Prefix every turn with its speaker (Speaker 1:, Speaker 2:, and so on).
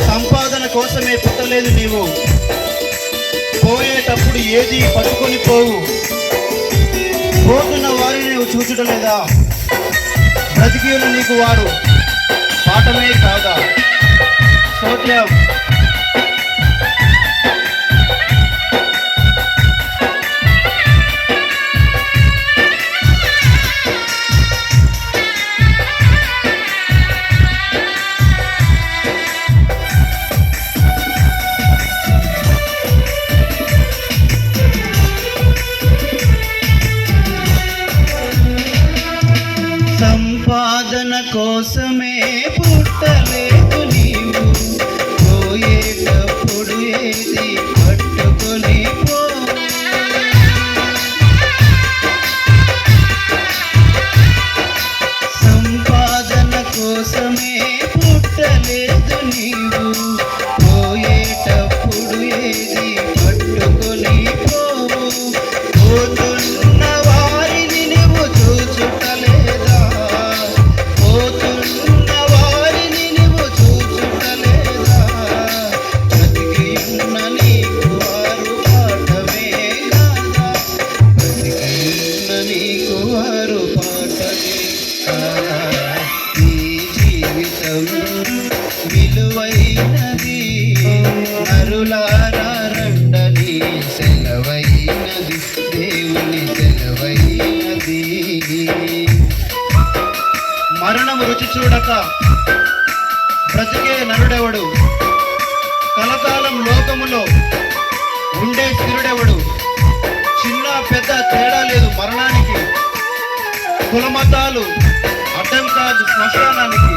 Speaker 1: సంపాదన కోసమే పుట్టలేదు నీవు, పోయేటప్పుడు ఏది పట్టుకొని పోవు. పోతున్న వారిని నువ్వు చూచటలేదా? బ్రతికిన నీకు వారు పాఠమే కాదా? సోత్యం. సంపాదన కోసమే పుట్టలేదు నీవు, పోయేటప్పుడు ఏది పట్టుకొని పో. సంపాదన కోసమే పుట్టలేదు నీవు, పోయేటప్పుడు ఏది పట్టుకొని పోవు. పోతున్న వారిని నువ్వు చూచుటలేదా? పోతున్న వారిని నువ్వు చూచుటలేదా? బ్రతికియున్న నీకు వారు పాఠమే కాదా? బ్రతికియున్న నీకు వారు పాఠమే కాదా? ఈ జీవితం విలువైనది, నరులారా రండని సెలవైనది, దేవుని సెలవైనది. మరణము రుచి చూడక బ్రతికే నరుడెవడు? కలకాలం లోకములో ఉండే స్థిరుడెవడు? చిన్న పెద్ద తేడా లేదు మరణానికి. కులమతాలు అడ్డం కాదు శ్మశానానికి.